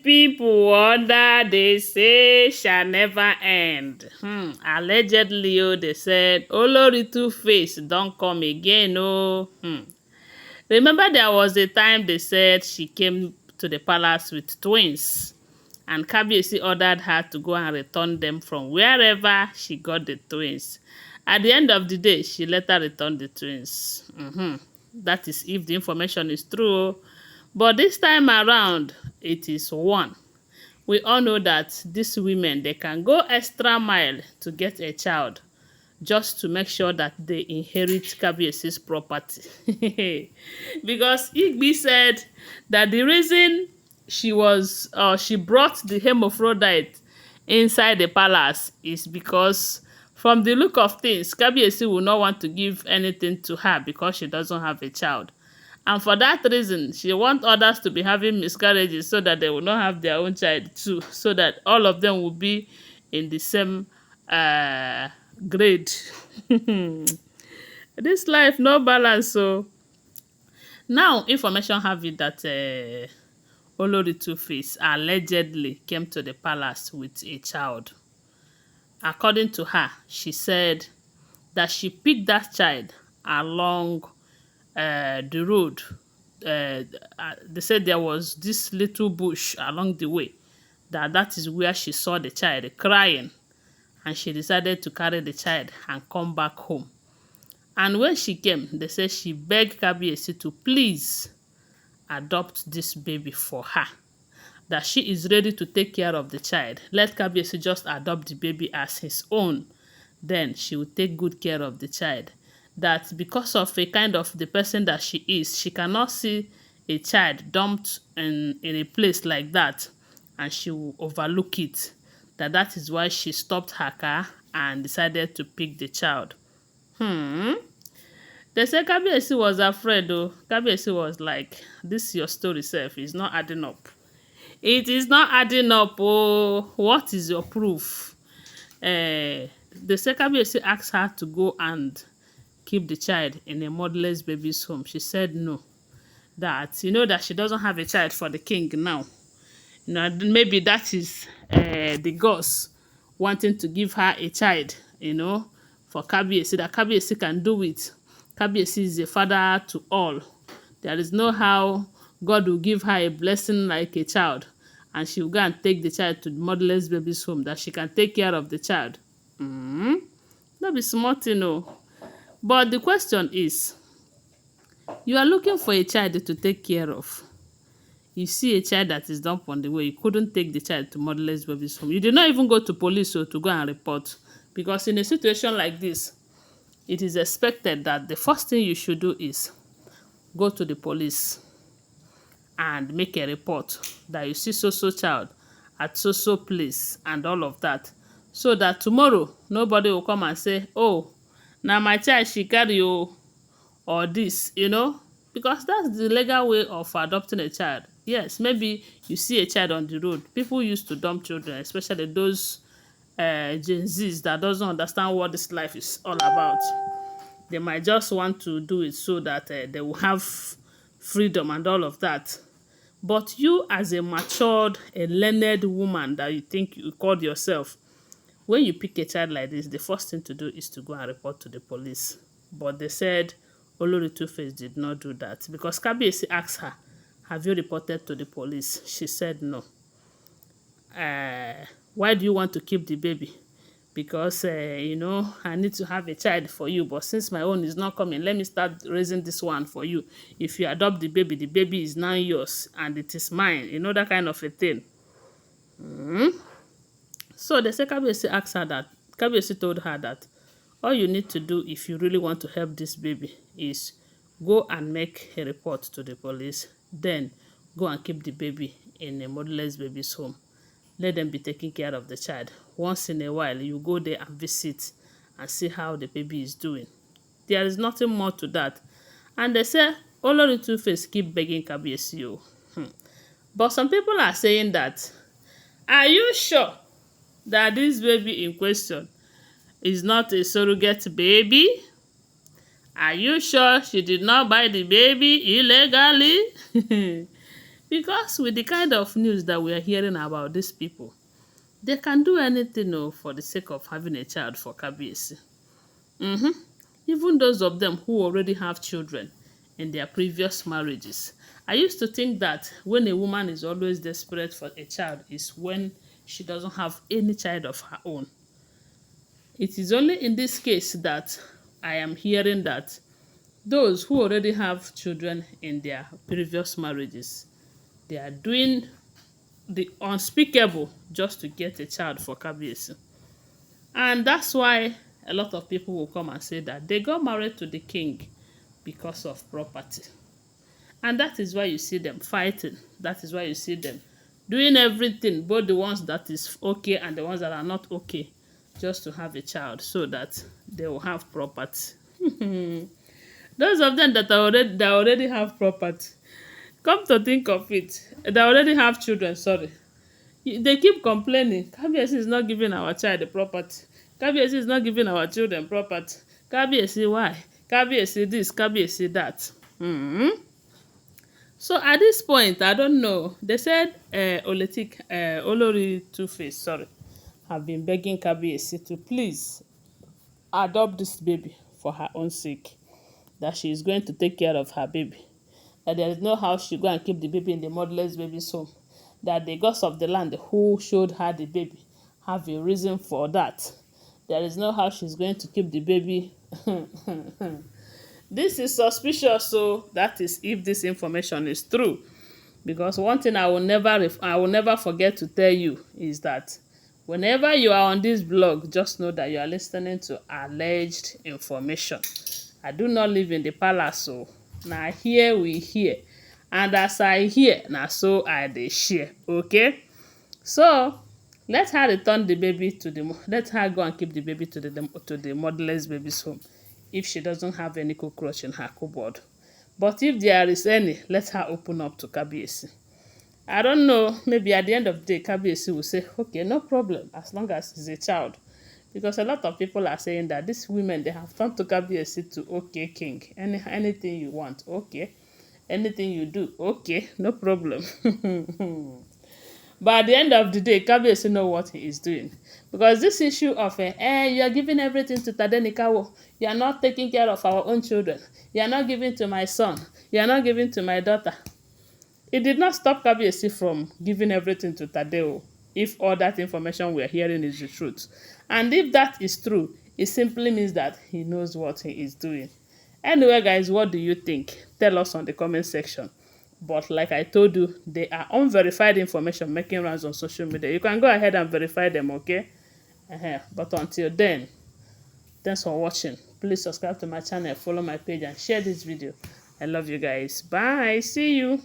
people wonder, they say shall never end. Allegedly, they said Olori 2face don't come again. Remember there was a time they said she came to the palace with twins, and Kabiyesi ordered her to go and return them from wherever she got the twins. At the end of the day, she later returned the twins. That is if the information is true. But this time around, it is one. We all know that these women, they can go extra mile to get a child just to make sure that they inherit Kabiyesi's property. Because Igbi said that the reason she brought the hermaphrodite inside the palace is because from the look of things, Kabiyesi will not want to give anything to her because she doesn't have a child. And for that reason, she wants others to be having miscarriages so that they will not have their own child too, so that all of them will be in the same grade. This life, no balance. So now information have it that Olori 2face allegedly came to the palace with a child. According to her, she said that she picked that child along the road. They said there was this little bush along the way, that is where she saw the child crying, and she decided to carry the child and come back home. And when she came, they said she begged Kabiyesi to please adopt this baby for her, that she is ready to take care of the child. Let Kabiyesi just adopt the baby as his own, then she will take good care of the child. That because of a kind of the person that she is, she cannot see a child dumped in a place like that and she will overlook it. That is why she stopped her car and decided to pick the child. They say Kabiyesi was afraid though. Kabiyesi was like, this your story self is not adding up. It is not adding up. Oh, what is your proof? The say Kabiyesi asked her to go and keep the child in a motherless baby's home. She said no. That that she doesn't have a child for the king now. Maybe that is the gods wanting to give her a child, for Kabiyesi, that Kabiyesi can do it. Kabiyesi is a father to all. There is no how God will give her a blessing like a child, and she will go and take the child to the motherless baby's home, that she can take care of the child. That be smart, But the question is, you are looking for a child to take care of. You see a child that is dumped on the way. You couldn't take the child to motherless baby's home. You did not even go to police to go and report. Because in a situation like this, it is expected that the first thing you should do is go to the police and make a report that you see so child at so place and all of that. So that tomorrow, nobody will come and say, oh, now my child she carry you, or this, because that's the legal way of adopting a child. Yes, maybe you see a child on the road. People used to dump children, especially those Gen Zs that doesn't understand what this life is all about. They might just want to do it so that they will have freedom and all of that. But you, as a matured, a learned woman that you think you called yourself, when you pick a child like this, the first thing to do is to go and report to the police. But they said Olori 2face did not do that, because Kabiyesi asked her, have you reported to the police? She said no. Why do you want to keep the baby? Because, I need to have a child for you, but since my own is not coming, let me start raising this one for you. If you adopt the baby is now yours and it is mine, that kind of a thing. So the Kabiyesi told her that all you need to do if you really want to help this baby is go and make a report to the police, then go and keep the baby in a motherless baby's home. Let them be taking care of the child. Once in a while, you go there and visit and see how the baby is doing. There is nothing more to that. And they say, Olori 2face keep begging Kabiyesi. But some people are saying that, are you sure that this baby in question is not a surrogate baby? Are you sure she did not buy the baby illegally? Because with the kind of news that we are hearing about these people, they can do anything for the sake of having a child for Kabiyesi. Mm-hmm. Even those of them who already have children in their previous marriages. I used to think that when a woman is always desperate for a child is when she doesn't have any child of her own. It is only in this case that I am hearing that those who already have children in their previous marriages, they are doing the unspeakable just to get a child for Kabiyesi. And that's why a lot of people will come and say that they got married to the king because of property. And that is why you see them fighting. That is why you see them doing everything, both the ones that is okay and the ones that are not okay, just to have a child so that they will have property. Those of them that already have property, come to think of it, they already have children, sorry. They keep complaining, Kabiyesi is not giving our child the property. Kabiyesi is not giving our children property. Kabiyesi why? Kabiyesi this, Kabiyesi that. So at this point, I don't know. They said Olori 2face, sorry, have been begging Kabiyesi to please adopt this baby for her own sake. That she is going to take care of her baby. That there is no how she go and keep the baby in the motherless baby's home. That the gods of the land who showed her the baby have a reason for that. There is no how she's going to keep the baby. This is suspicious, so that is if this information is true. Because one thing I will never forget to tell you is that whenever you are on this blog, just know that you are listening to alleged information. I do not live in the palace, so now here we hear. And as I hear, now so I dey share. Okay? So let her return the baby to the let her go and keep the baby to the motherless baby's home if she doesn't have any cockroach in her cupboard. But if there is any, let her open up to Kabiyesi. I don't know, maybe at the end of the day, Kabiyesi will say, okay, no problem, as long as he's a child. Because a lot of people are saying that these women, they have turned to Kabiyesi to, okay, king, anything you want, okay. Anything you do, okay, no problem. But at the end of the day, Kabiyesi know what he is doing. Because this issue of, you are giving everything to Tadenikawo. You are not taking care of our own children. You are not giving to my son. You are not giving to my daughter. It did not stop Kabiyesi from giving everything to Tadeo if all that information we are hearing is the truth. And if that is true, it simply means that he knows what he is doing. Anyway, guys, what do you think? Tell us on the comment section. But like I told you, they are unverified information making rounds on social media. You can go ahead and verify them, okay? But until then, thanks for watching. Please subscribe to my channel, follow my page, and share this video. I love you guys. Bye. See you.